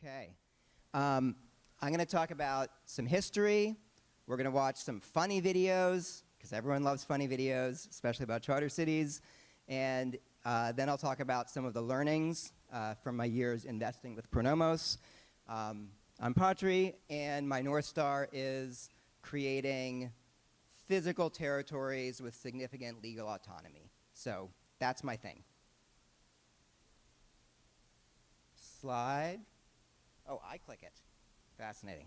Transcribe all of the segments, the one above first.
Okay. I'm going to talk about some history. We're going to watch some funny videos, because everyone loves funny videos, especially about charter cities. And then I'll talk about some of the learnings from my years investing with Pronomos. I'm Patri, and my North Star is creating physical territories with significant legal autonomy. So that's my thing. Slide. Oh, I click it. Fascinating.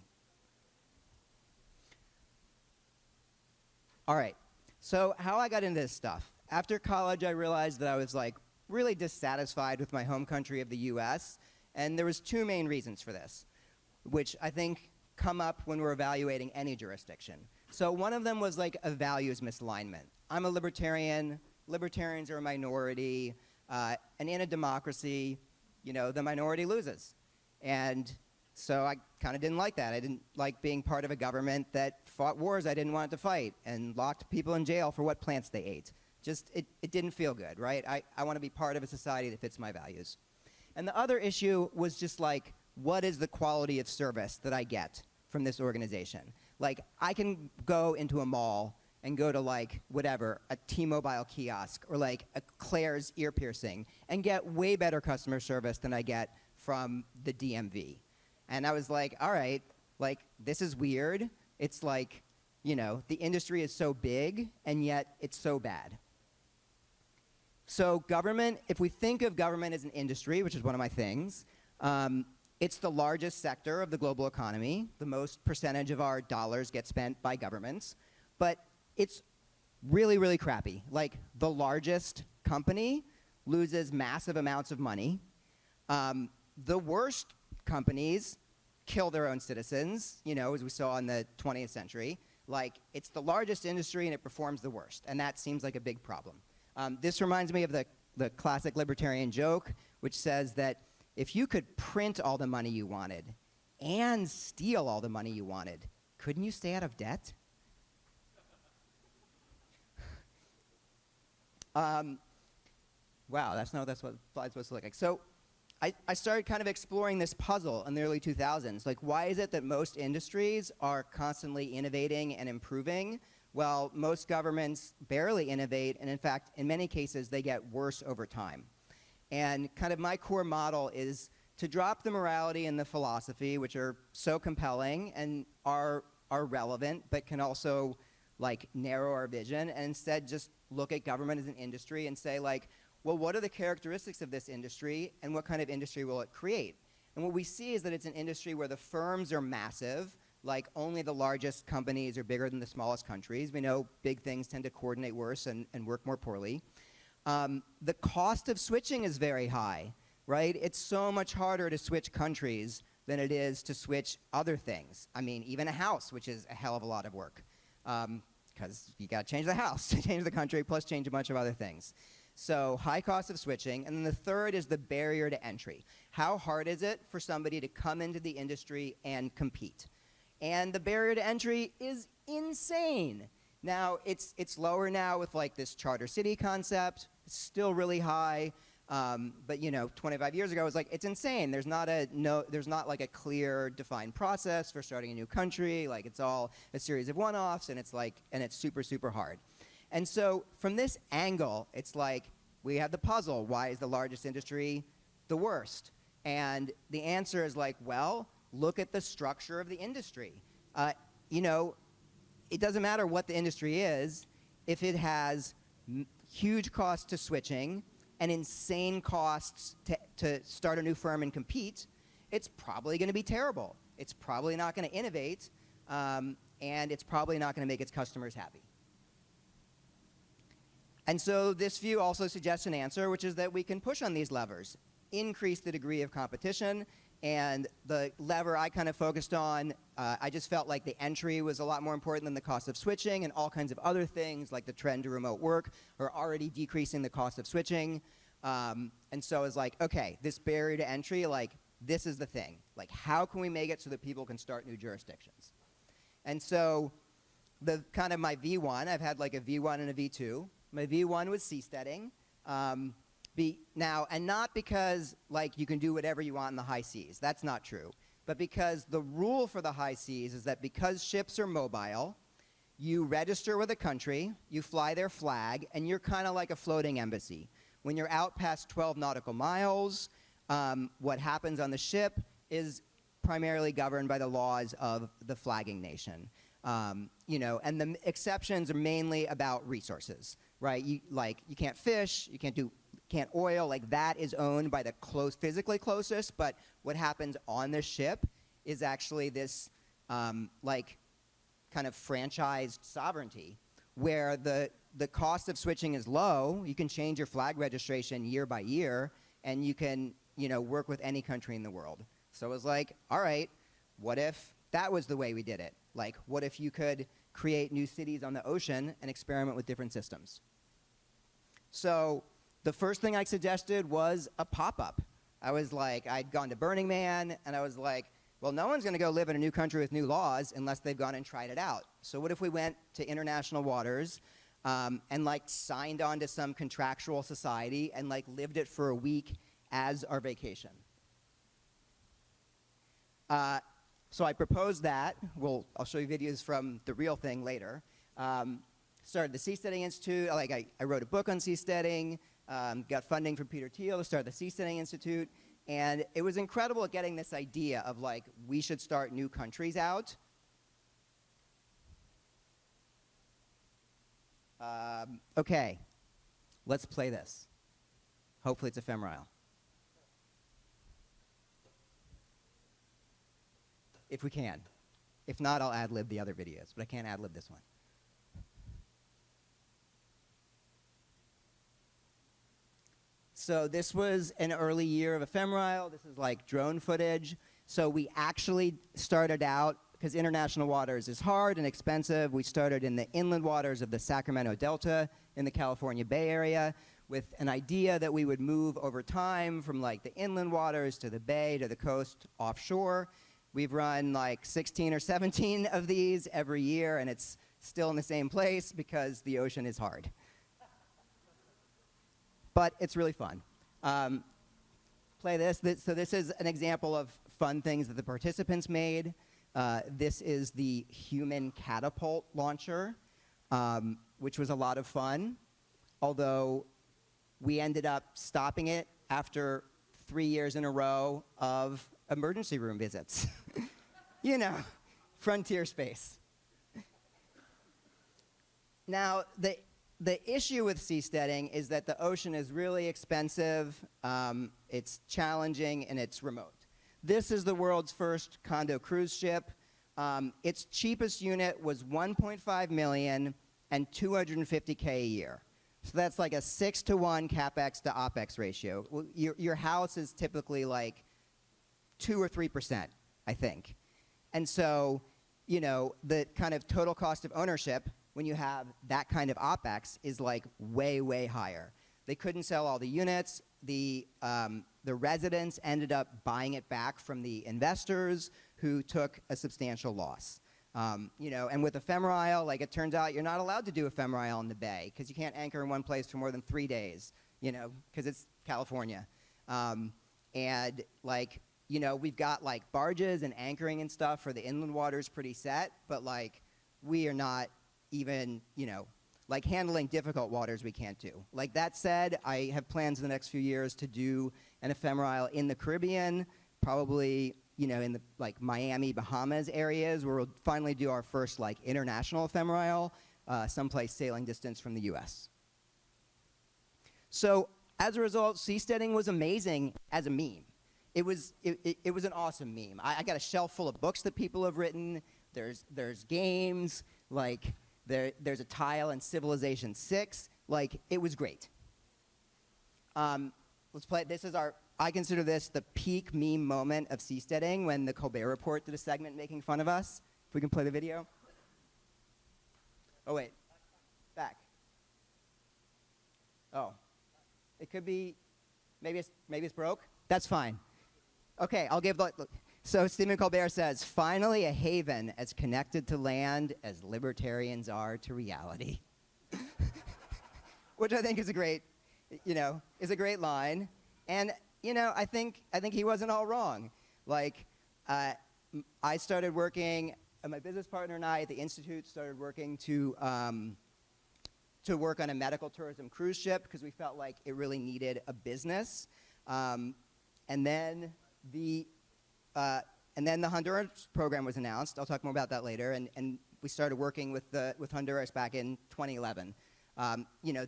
All right. So how I got into this stuff. After college, I realized that I was really dissatisfied with my home country of the US, and there was two main reasons for this, which I think come up when we're evaluating any jurisdiction. So one of them was a values misalignment. I'm a libertarian. Libertarians are a minority, and in a democracy, the minority loses. And so I kind of didn't like that. I didn't like being part of a government that fought wars I didn't want to fight and locked people in jail for what plants they ate. Just, it didn't feel good, right? I want to be part of a society that fits my values. And the other issue was just what is the quality of service that I get from this organization? I can go into a mall and go to whatever, a T-Mobile kiosk or a Claire's ear piercing and get way better customer service than I get from the DMV. And I was all right, this is weird. It's the industry is so big and yet it's so bad. So government, if we think of government as an industry, which is one of my things, it's the largest sector of the global economy. The most percentage of our dollars get spent by governments. But it's really, really crappy. The largest company loses massive amounts of money. The worst companies kill their own citizens, as we saw in the 20th century. It's the largest industry and it performs the worst. And that seems like a big problem. This reminds me of the classic libertarian joke, which says that if you could print all the money you wanted and steal all the money you wanted, couldn't you stay out of debt? Wow, that's what slide's supposed to look like. So I started kind of exploring this puzzle in the early 2000s. Why is it that most industries are constantly innovating and improving, while most governments barely innovate, and in fact, in many cases, they get worse over time? And kind of my core model is to drop the morality and the philosophy, which are so compelling and are relevant, but can also narrow our vision, and instead just look at government as an industry and say well, what are the characteristics of this industry and what kind of industry will it create? And what we see is that it's an industry where the firms are massive, only the largest companies are bigger than the smallest countries. We know big things tend to coordinate worse and work more poorly. The cost of switching is very high, right? It's so much harder to switch countries than it is to switch other things. I mean, even a house, which is a hell of a lot of work, because you got to change the house to change the country, plus change a bunch of other things. So high cost of switching. And then the third is the barrier to entry. How hard is it for somebody to come into the industry and compete? And the barrier to entry is insane. Now, it's lower now with this charter city concept. It's still really high. But 25 years ago, it was it's insane. There's not a clear defined process for starting a new country. It's all a series of one-offs, and it's super, super hard. And so from this angle, it's we have the puzzle. Why is the largest industry the worst? And the answer is well, look at the structure of the industry. It doesn't matter what the industry is. If it has huge costs to switching and insane costs to start a new firm and compete, it's probably going to be terrible. It's probably not going to innovate, and it's probably not going to make its customers happy. And so this view also suggests an answer, which is that we can push on these levers, increase the degree of competition. And the lever I kind of focused on, I just felt the entry was a lot more important than the cost of switching, and all kinds of other things like the trend to remote work are already decreasing the cost of switching. And so I was okay, this barrier to entry, this is the thing. How can we make it so that people can start new jurisdictions? And so the kind of my V1, I've had a V1 and a V2. My V1 was seasteading. And not because like you can do whatever you want in the high seas. That's not true. But because the rule for the high seas is that because ships are mobile, you register with a country, you fly their flag, and you're kind of like a floating embassy. When you're out past 12 nautical miles, what happens on the ship is primarily governed by the laws of the flagging nation. And the exceptions are mainly about resources, right? You can't fish, you can't oil, like that is owned by the physically closest, but what happens on the ship is actually this kind of franchised sovereignty where the cost of switching is low. You can change your flag registration year by year, and you can work with any country in the world. So it was like, all right, what if that was the way we did it? Like, what if you could create new cities on the ocean and experiment with different systems? So the first thing I suggested was a pop-up. I was like, I'd gone to Burning Man, and I was like, well, no one's going to go live in a new country with new laws unless they've gone and tried it out. So what if we went to international waters and like signed on to some contractual society and like lived it for a week as our vacation? So I proposed that. I'll show you videos from the real thing later. Started the Seasteading Institute. I wrote a book on seasteading, got funding from Peter Thiel to start the Seasteading Institute. And it was incredible getting this idea of like, we should start new countries out. Okay, let's play this. Hopefully it's ephemeral. If we can. If not, I'll ad-lib the other videos, but I can't ad-lib this one. So this was an early year of ephemeral. This is like drone footage. So we actually started out, because international waters is hard and expensive, we started in the inland waters of the Sacramento Delta in the California Bay Area with an idea that we would move over time from like the inland waters to the bay to the coast offshore. We've run like 16 or 17 of these every year, and it's still in the same place because the ocean is hard. But it's really fun. Play this. So this is an example of fun things that the participants made. This is the human catapult launcher, which was a lot of fun, although we ended up stopping it after 3 years in a row of emergency room visits. Frontier space. Now, the issue with seasteading is that the ocean is really expensive, it's challenging, and it's remote. This is the world's first condo cruise ship. Its cheapest unit was $1.5 million and $250K a year. So that's like a 6-to-1 CapEx to OpEx ratio. Well, your house is typically like 2 or 3%, I think. And so, the kind of total cost of ownership when you have that kind of OpEx is like way, way higher. They couldn't sell all the units. The residents ended up buying it back from the investors who took a substantial loss. And with ephemeral, like it turns out you're not allowed to do ephemeral in the bay because you can't anchor in one place for more than 3 days, because it's California. We've got like barges and anchoring and stuff for the inland waters pretty set, but like we are not even, like handling difficult waters we can't do. Like that said, I have plans in the next few years to do an ephemeral in the Caribbean, probably, in the like Miami, Bahamas areas where we'll finally do our first like international ephemeral, someplace sailing distance from the US. So as a result, seasteading was amazing as a meme. It was an awesome meme. I got a shelf full of books that people have written. There's games, like there's a tile in Civilization 6. Like, it was great. Let's play. I consider this the peak meme moment of seasteading when the Colbert Report did a segment making fun of us. If we can play the video. Oh, wait. Back. Oh. It could be, maybe it's broke. That's fine. Okay, I'll give the... So Stephen Colbert says, finally a haven as connected to land as libertarians are to reality. Which I think is a great is a great line. And, I think he wasn't all wrong. Like, I started working, my business partner and I at the Institute started working to work on a medical tourism cruise ship because we felt like it really needed a business. And then the Honduras program was announced. I'll talk more about that later. And we started working with Honduras back in 2011.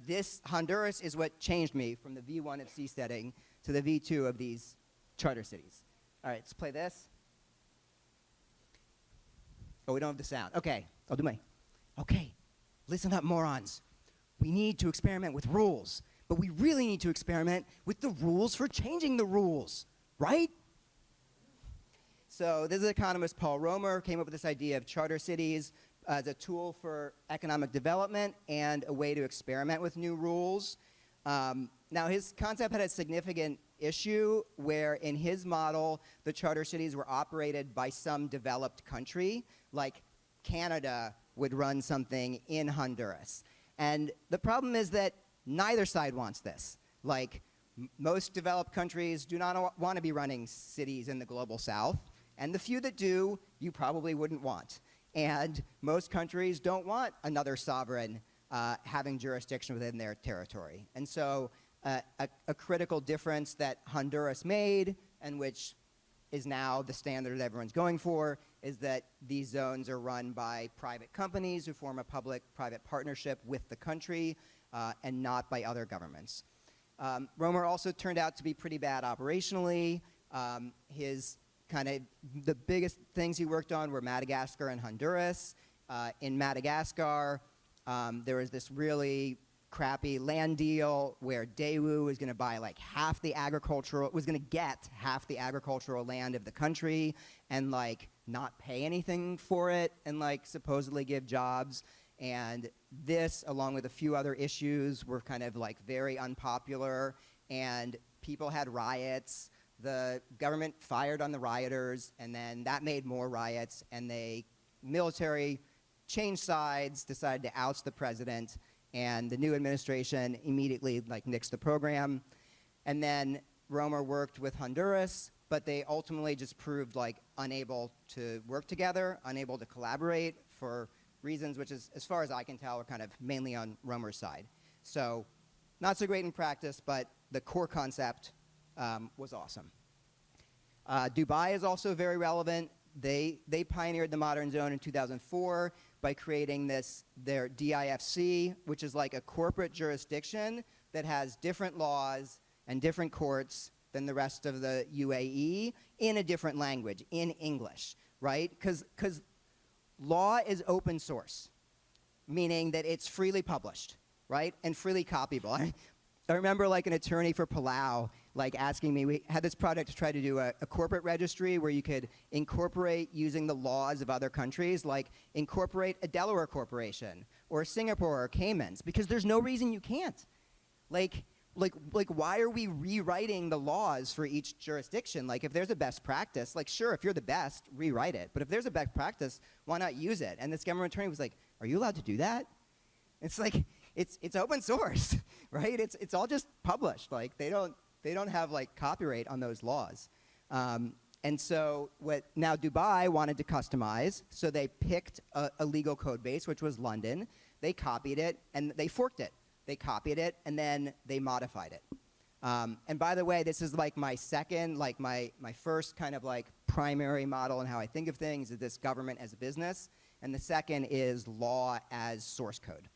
This Honduras is what changed me from the V1 of seasteading to the V2 of these charter cities. All right, let's play this. Oh, we don't have the sound. Okay, I'll do my. Okay, listen up, morons. We need to experiment with rules, but we really need to experiment with the rules for changing the rules, right? So this is economist Paul Romer came up with this idea of charter cities as a tool for economic development and a way to experiment with new rules. Now, his concept had a significant issue where in his model, the charter cities were operated by some developed country, like Canada would run something in Honduras. And the problem is that neither side wants this. Like, most developed countries do not want to be running cities in the global south, and the few that do, you probably wouldn't want. And most countries don't want another sovereign having jurisdiction within their territory. And so a critical difference that Honduras made, and which is now the standard that everyone's going for, is that these zones are run by private companies who form a public-private partnership with the country and not by other governments. Romer also turned out to be pretty bad operationally. The biggest things he worked on were Madagascar and Honduras. In Madagascar, there was this really crappy land deal where Daewoo was going to buy like was going to get half the agricultural land of the country and like not pay anything for it and like supposedly give jobs. And this, along with a few other issues, were kind of like very unpopular, and people had riots. The government fired on the rioters, and then that made more riots, and military changed sides, decided to oust the president, and the new administration immediately like nixed the program. And then Romer worked with Honduras, but they ultimately just proved like unable to work together, unable to collaborate for reasons which is, as far as I can tell, are kind of mainly on Romer's side. So not so great in practice, but the core concept was awesome. Dubai is also very relevant. They pioneered the modern zone in 2004 by creating their DIFC, which is like a corporate jurisdiction that has different laws and different courts than the rest of the UAE in a different language, in English, right? Because law is open source, meaning that it's freely published, right? And freely copyable. I remember like an attorney for Palau like asking me, we had this project to try to do a corporate registry where you could incorporate using the laws of other countries, like incorporate a Delaware corporation or Singapore or Caymans, because there's no reason you can't. Like why are we rewriting the laws for each jurisdiction? Like if there's a best practice, like sure, if you're the best, rewrite it. But if there's a best practice, why not use it? And this government attorney was like, are you allowed to do that? It's like, it's open source, right? It's all just published. Like they don't have like copyright on those laws. And so now Dubai wanted to customize, so they picked a legal code base, which was London. They copied it and they forked it. They copied it and then they modified it. And by the way, this is like my second, like my first kind of like primary model in how I think of things is this government as a business. And the second is law as source code.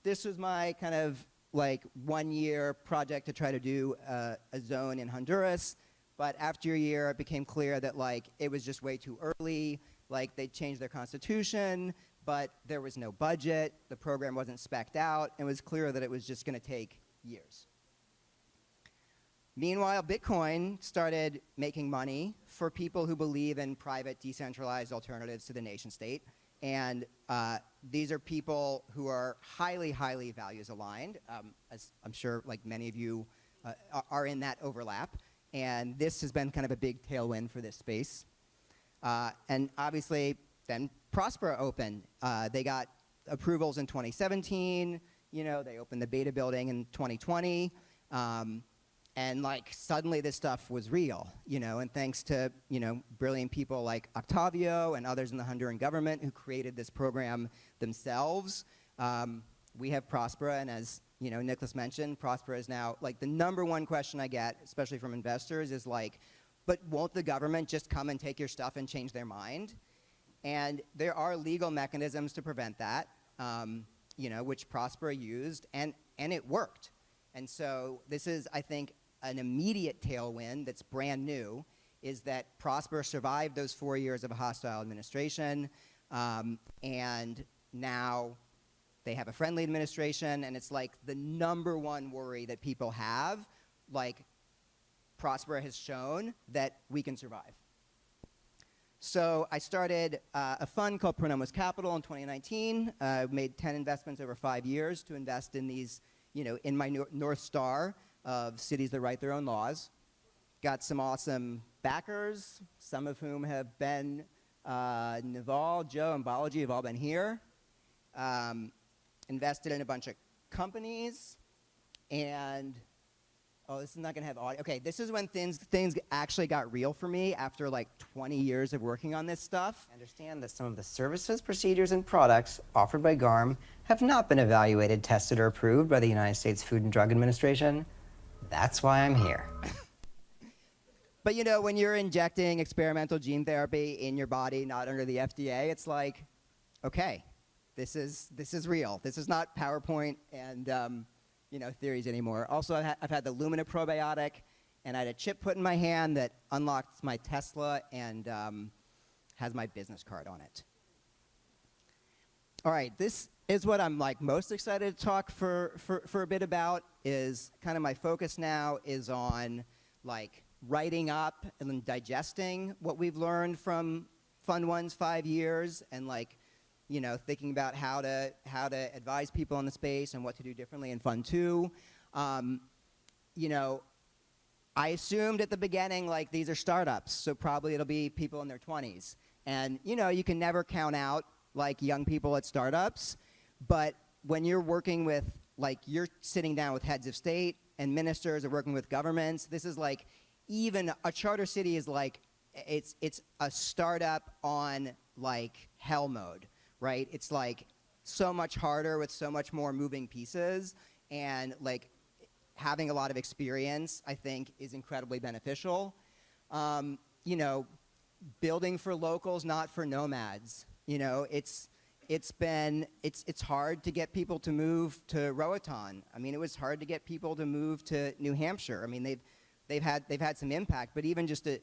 This was my kind of like 1 year project to try to do a zone in Honduras. But after a year, it became clear that like it was just way too early. Like they changed their constitution, but there was no budget. The program wasn't spec'd out. It was clear that it was just going to take years. Meanwhile, Bitcoin started making money for people who believe in private, decentralized alternatives to the nation state. And these are people who are highly, highly values aligned, as I'm sure like many of you are in that overlap. And this has been kind of a big tailwind for this space. And obviously, then Prospera opened. They got approvals in 2017. They opened the beta building in 2020. And like suddenly this stuff was real, and thanks to, brilliant people like Octavio and others in the Honduran government who created this program themselves, we have Prospera. And as, Nicholas mentioned, Prospera is now like the #1 question I get, especially from investors, is like, but won't the government just come and take your stuff and change their mind? And there are legal mechanisms to prevent that, which Prospera used, and it worked. And so this is, I think, an immediate tailwind that's brand new, is that Prospera survived those 4 years of a hostile administration, and now they have a friendly administration, and it's like the #1 worry that people have, like Prospera has shown that we can survive. So I started a fund called Pronomos Capital in 2019, made 10 investments over 5 years to invest in these, in my North Star of cities that write their own laws. Got some awesome backers, some of whom have been, Naval, Joe, and Balaji have all been here. Invested in a bunch of companies, and this is not going to have audio. Okay, this is when things actually got real for me after like 20 years of working on this stuff. I understand that some of the services, procedures, and products offered by GARM have not been evaluated, tested, or approved by the United States Food and Drug Administration. That's why I'm here. But when you're injecting experimental gene therapy in your body, not under the FDA, it's like, okay, this is real. This is not PowerPoint and theories anymore. Also, I've had the Lumina probiotic, and I had a chip put in my hand that unlocks my Tesla and has my business card on it. All right, this is what I'm like most excited to talk for a bit about. Is kind of my focus now is on like writing up and then digesting what we've learned from Fund 1's 5 years, and like thinking about how to advise people in the space and what to do differently in Fund 2. I assumed at the beginning like these are startups, so probably it'll be people in their 20s, and you can never count out like young people at startups. But when you're working with, like, you're sitting down with heads of state and ministers or working with governments, this is like, even a charter city is like, it's a startup on like hell mode, right? It's like so much harder with so much more moving pieces, and like having a lot of experience, I think, is incredibly beneficial. Building for locals, not for nomads. It's hard to get people to move to Roatan. I mean, it was hard to get people to move to New Hampshire. I mean, they've had some impact, but even just a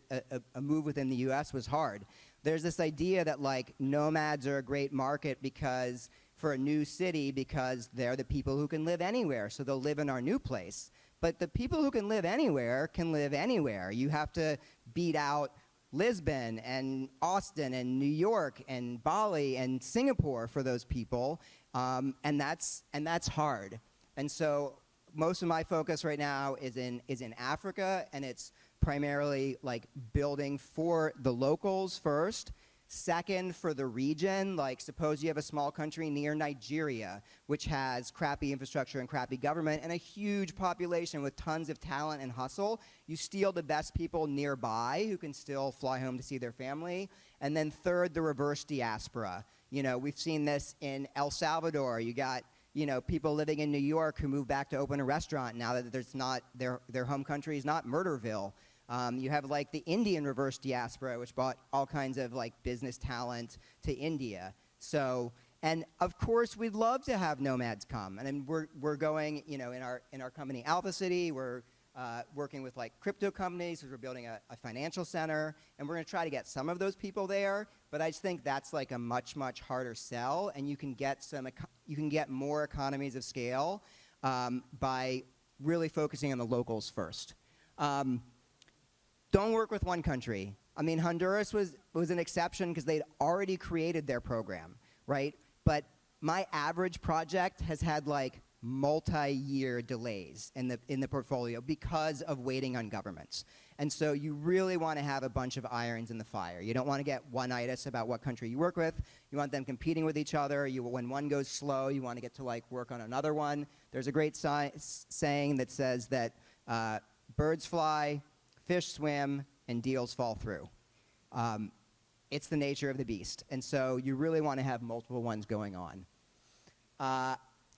move within the U.S. was hard. There's this idea that like nomads are a great market because for a new city, because they're the people who can live anywhere, so they'll live in our new place. But the people who can live anywhere can live anywhere. You have to beat out Lisbon and Austin and New York and Bali and Singapore for those people, and that's hard. And so most of my focus right now is in Africa, and it's primarily like building for the locals first. Second, for the region, like suppose you have a small country near Nigeria, which has crappy infrastructure and crappy government and a huge population with tons of talent and hustle. You steal the best people nearby who can still fly home to see their family. And then third, the reverse diaspora. We've seen this in El Salvador. You got, people living in New York who move back to open a restaurant now that there's not, their home country is not Murderville. You have like the Indian reverse diaspora, which brought all kinds of like business talent to India. So, and of course, we'd love to have nomads come. And we're going, in our company Alpha City, we're working with like crypto companies because we're building a financial center, and we're going to try to get some of those people there. But I just think that's like a much harder sell, and you can get more economies of scale by really focusing on the locals first. Don't work with one country. I mean, Honduras was an exception because they'd already created their program, right? But my average project has had like multi-year delays in the portfolio because of waiting on governments. And so you really want to have a bunch of irons in the fire. You don't want to get one-itis about what country you work with. You want them competing with each other. When one goes slow, you want to get to like work on another one. There's a great saying that says that birds fly, fish swim, and deals fall through. It's the nature of the beast. And so you really want to have multiple ones going on.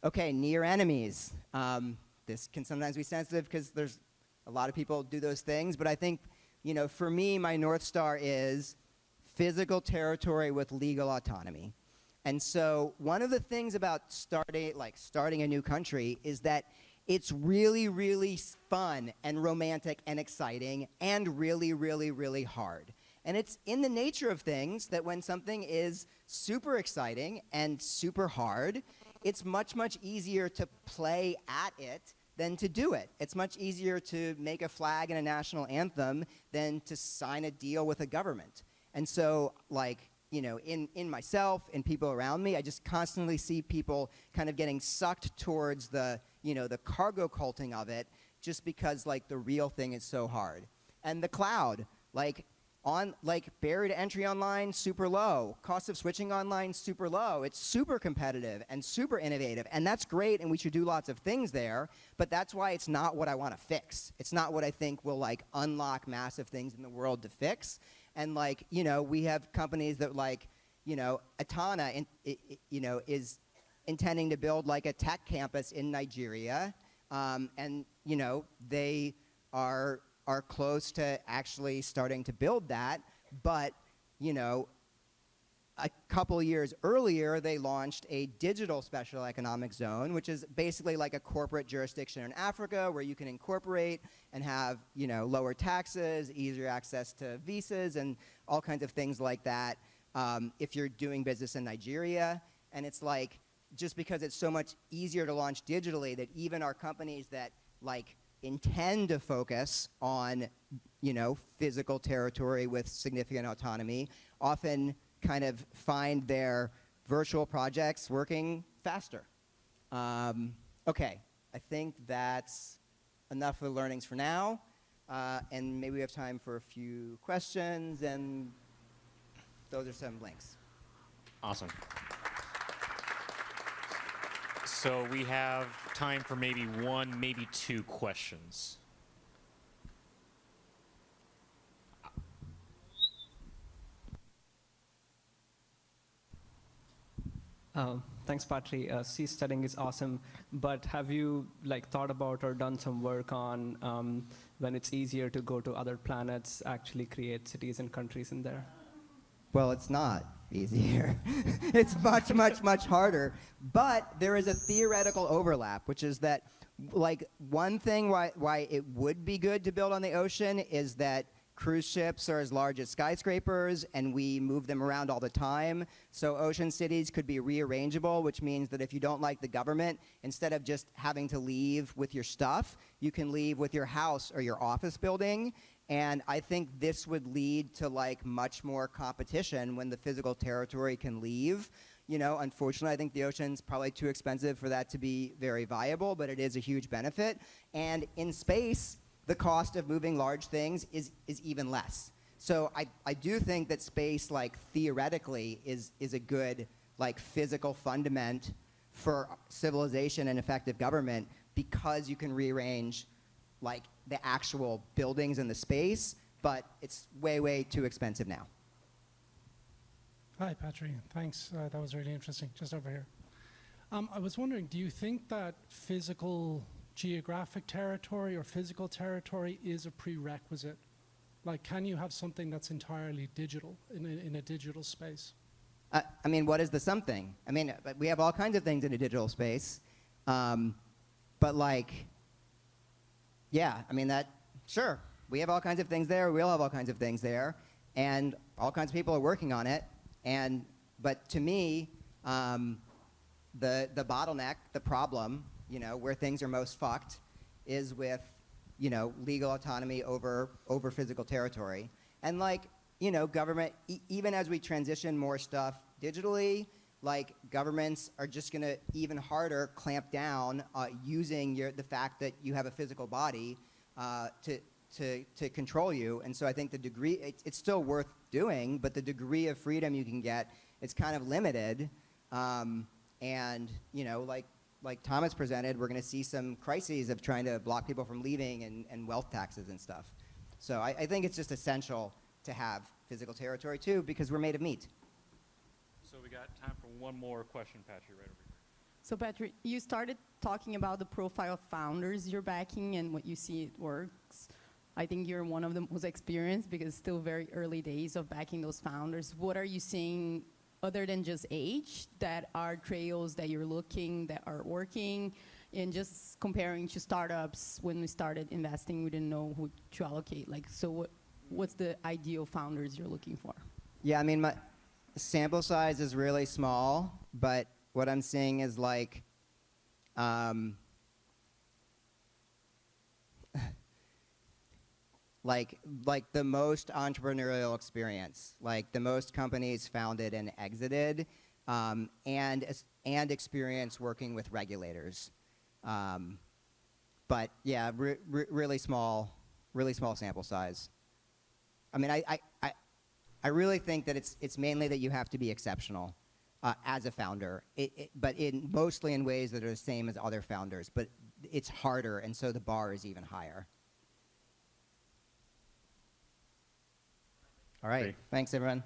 Okay, near enemies. This can sometimes be sensitive because there's a lot of people do those things, but I think, for me, my North Star is physical territory with legal autonomy. And so one of the things about starting a new country is that it's really, really fun and romantic and exciting and really, really, really hard. And it's in the nature of things that when something is super exciting and super hard, it's much, much easier to play at it than to do it. It's much easier to make a flag and a national anthem than to sign a deal with a government. And so, in myself and people around me, I just constantly see people kind of getting sucked towards the cargo culting of it just because, the real thing is so hard. And the cloud, barrier to entry online, super low. Cost of switching online, super low. It's super competitive and super innovative. And that's great, and we should do lots of things there, but that's why it's not what I want to fix. It's not what I think will, unlock massive things in the world to fix. And, we have companies that, Atana, is intending to build, a tech campus in Nigeria. And, they are close to actually starting to build that, but, a couple years earlier, they launched a digital special economic zone, which is basically like a corporate jurisdiction in Africa where you can incorporate and have, lower taxes, easier access to visas, and all kinds of things like that if you're doing business in Nigeria. And it's just because it's so much easier to launch digitally that even our companies that, intend to focus on, physical territory with significant autonomy often kind of find their virtual projects working faster. Okay, I think that's enough of the learnings for now, and maybe we have time for a few questions, and those are some links. Awesome. So we have time for maybe one, maybe two questions. Thanks, Patri. Sea studying is awesome, but have you thought about or done some work on when it's easier to go to other planets, actually create cities and countries in there? Well, it's not easier. It's much, much, much harder. But there is a theoretical overlap, which is that, one thing why it would be good to build on the ocean is that cruise ships are as large as skyscrapers, and we move them around all the time. So ocean cities could be rearrangeable, which means that if you don't like the government, instead of just having to leave with your stuff, you can leave with your house or your office building. And I think this would lead to much more competition when the physical territory can leave. Unfortunately, I think the ocean's probably too expensive for that to be very viable, but it is a huge benefit. And in space, the cost of moving large things is even less. So I do think that space, theoretically, is a good, physical fundament for civilization and effective government because you can rearrange, the actual buildings in the space, but it's way, way too expensive now. Hi, Patri. Thanks. That was really interesting. Just over here. I was wondering, do you think that physical geographic territory or physical territory is a prerequisite? Can you have something that's entirely digital in a digital space? What is the something? We have all kinds of things in a digital space, but sure, we have all kinds of things there. We'll have all kinds of things there, and all kinds of people are working on it. But to me, the bottleneck, the problem, where things are most fucked, is with, legal autonomy over physical territory. And government, even as we transition more stuff digitally, like governments are just going to even harder clamp down using the fact that you have a physical body to control you. And so I think the degree, it's still worth doing, but the degree of freedom you can get, it's kind of limited. And, you know, like Thomas presented, we're going to see some crises of trying to block people from leaving and wealth taxes and stuff. So I think it's just essential to have physical territory too, because we're made of meat. So we got time for one more question, Patri, right over here. So Patrick, you started talking about the profile of founders you're backing and what you see it works. I think you're one of the most experienced because it's still very early days of backing those founders. What are you seeing other than just age that are trails that you're looking that are working? And just comparing to startups, when we started investing, we didn't know who to allocate. Like, so what's the ideal founders you're looking for? Yeah, I mean, my sample size is really small, but what I'm seeing is like, like the most entrepreneurial experience, like the most companies founded and exited, and experience working with regulators. But yeah, really small sample size. I mean, I really think that it's mainly that you have to be exceptional as a founder, but mostly in ways that are the same as other founders. But it's harder, and so the bar is even higher. All right. Great. Thanks, everyone.